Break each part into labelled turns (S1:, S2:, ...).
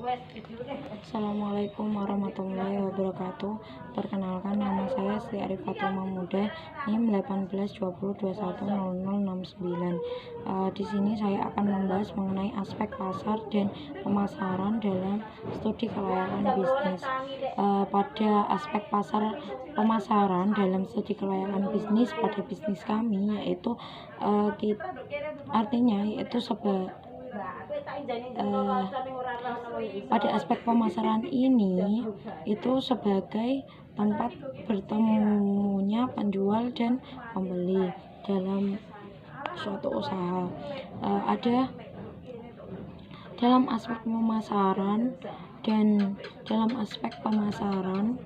S1: Assalamualaikum warahmatullahi wabarakatuh. Perkenalkan, nama saya Sri Arifatul Mamuda, NIM 1820210069. Di sini saya akan membahas mengenai aspek pasar dan pemasaran dalam studi kelayakan bisnis. Pada aspek pasar pemasaran dalam studi kelayakan bisnis pada bisnis kami, yaitu artinya yaitu pada aspek pemasaran ini itu sebagai tempat bertemunya penjual dan pembeli dalam suatu usaha. Ada dalam aspek pemasaran dan dalam aspek pemasaran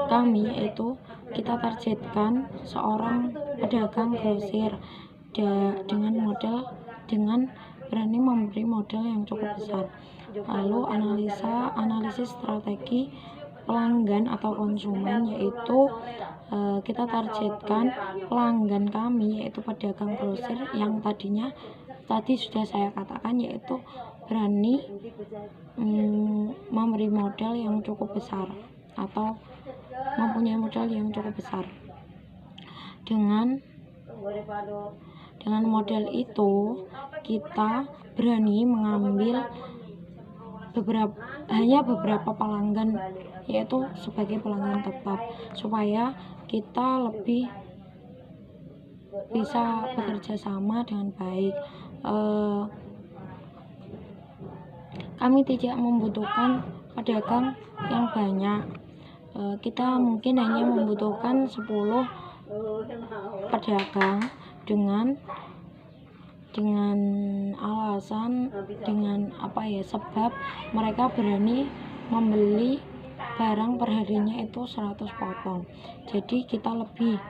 S1: kami itu kita targetkan seorang pedagang grosir dengan berani memberi modal yang cukup besar. Lalu analisis strategi pelanggan atau konsumen, yaitu kita targetkan pelanggan kami yaitu pedagang grosir yang tadi sudah saya katakan, yaitu berani memberi modal yang cukup besar atau mempunyai modal yang cukup besar. Dengan modal itu kita berani mengambil beberapa pelanggan, yaitu sebagai pelanggan tetap, supaya kita lebih bisa bekerja sama dengan baik. Kami tidak membutuhkan pedagang yang banyak. Kita mungkin hanya membutuhkan 10 pedagang dengan alasan sebab mereka berani membeli barang perharinya itu 100 potong. Jadi kita lebih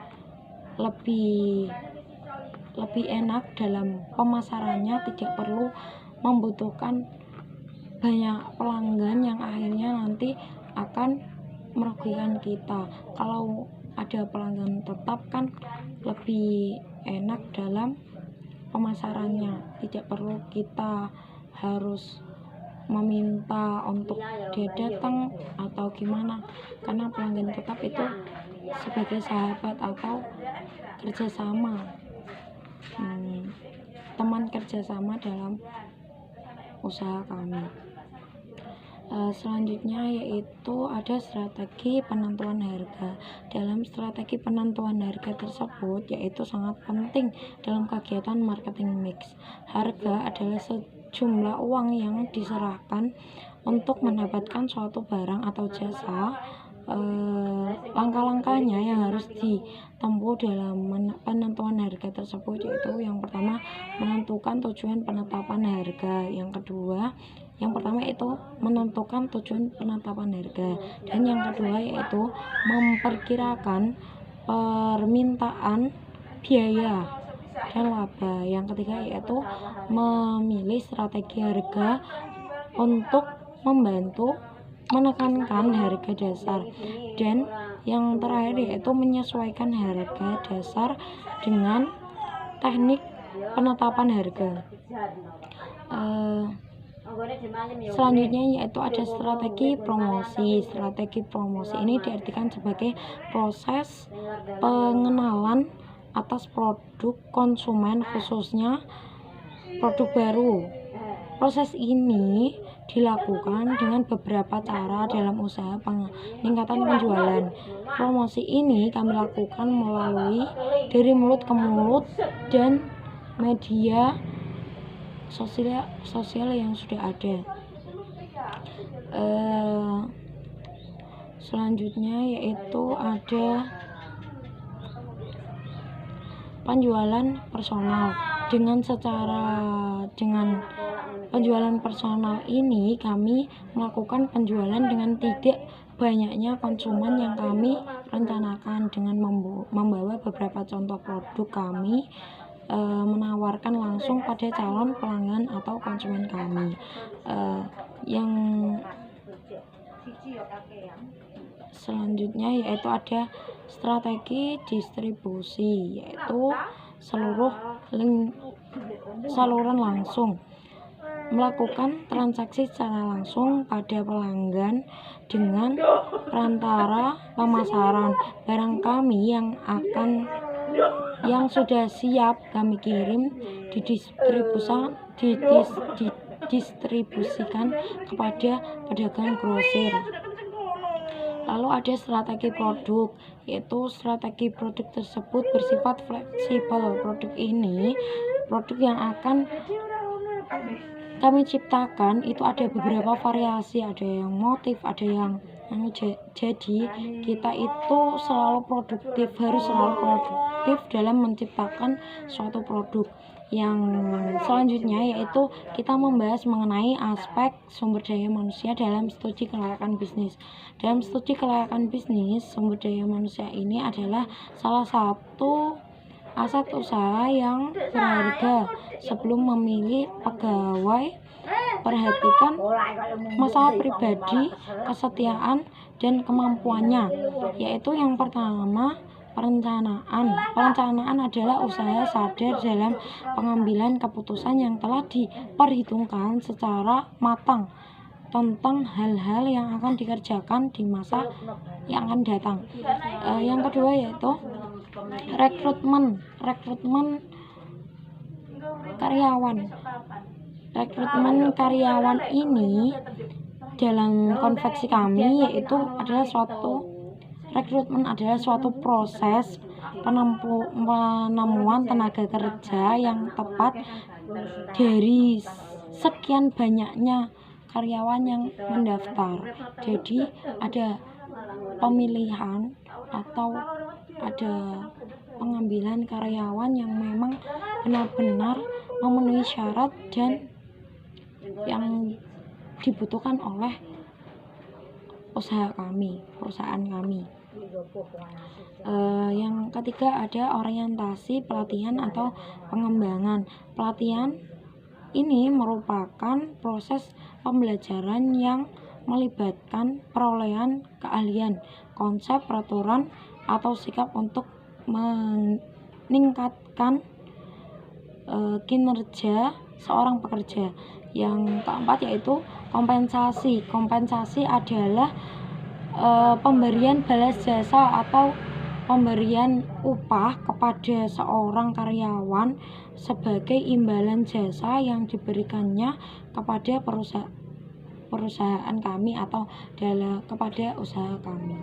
S1: enak dalam pemasarannya, tidak perlu membutuhkan banyak pelanggan yang akhirnya nanti akan merugikan kita. Kalau ada pelanggan tetap kan lebih enak dalam pemasarannya, tidak perlu kita harus meminta untuk dia datang atau gimana, karena pelanggan tetap itu sebagai sahabat atau kerjasama, teman kerjasama dalam usaha kami. Selanjutnya yaitu ada strategi penentuan harga. Dalam strategi penentuan harga tersebut yaitu sangat penting dalam kegiatan marketing mix. Harga adalah sejumlah uang yang diserahkan untuk mendapatkan suatu barang atau jasa. Langkah-langkahnya yang harus ditempuh dalam penentuan harga tersebut yaitu yang pertama, menentukan tujuan penetapan harga. Yang pertama itu menentukan tujuan penetapan harga, dan yang kedua yaitu memperkirakan permintaan, biaya, dan laba. Yang ketiga yaitu memilih strategi harga untuk membantu menekankan harga dasar, dan yang terakhir yaitu menyesuaikan harga dasar dengan teknik penetapan harga. Selanjutnya yaitu ada strategi promosi. Strategi promosi ini diartikan sebagai proses pengenalan atas produk konsumen, khususnya produk baru. Proses ini dilakukan dengan beberapa cara dalam usaha peningkatan penjualan. Promosi ini kami lakukan melalui dari mulut ke mulut dan media sosial yang sudah ada. Selanjutnya yaitu ada penjualan personal. Dengan penjualan personal ini kami melakukan penjualan dengan tidak banyaknya konsumen yang kami rencanakan, dengan membawa beberapa contoh produk kami, menawarkan langsung pada calon pelanggan atau konsumen kami. Yang selanjutnya yaitu ada strategi distribusi, yaitu saluran langsung. melakukan transaksi secara langsung pada pelanggan dengan perantara pemasaran. Barang kami yang sudah siap kami kirim didistribusikan kepada pedagang grosir. Lalu ada strategi produk, yaitu strategi produk tersebut bersifat fleksibel. Produk yang akan kami ciptakan itu ada beberapa variasi, ada yang motif, ada yang jadi kita itu harus selalu produktif dalam menciptakan suatu produk. Yang selanjutnya yaitu kita membahas mengenai aspek sumber daya manusia dalam studi kelayakan bisnis. Dalam studi kelayakan bisnis, sumber daya manusia ini adalah salah satu aset usaha yang berharga. Sebelum memilih pegawai, perhatikan masalah pribadi, kesetiaan, dan kemampuannya, yaitu yang pertama, perencanaan adalah usaha sadar dalam pengambilan keputusan yang telah diperhitungkan secara matang tentang hal-hal yang akan dikerjakan di masa yang akan datang. Yang kedua yaitu rekrutmen karyawan ini dalam konveksi kami yaitu rekrutmen adalah suatu proses penemuan tenaga kerja yang tepat dari sekian banyaknya karyawan yang mendaftar. Jadi ada pemilihan atau ada pengambilan karyawan yang memang benar-benar memenuhi syarat dan yang dibutuhkan oleh perusahaan kami. Yang ketiga ada orientasi pelatihan atau pengembangan. Pelatihan ini merupakan proses pembelajaran yang melibatkan perolehan keahlian, konsep, peraturan, atau sikap untuk meningkatkan kinerja seorang pekerja. Yang keempat yaitu kompensasi. Kompensasi adalah pemberian balas jasa atau pemberian upah kepada seorang karyawan sebagai imbalan jasa yang diberikannya kepada perusahaan kami atau kepada usaha kami.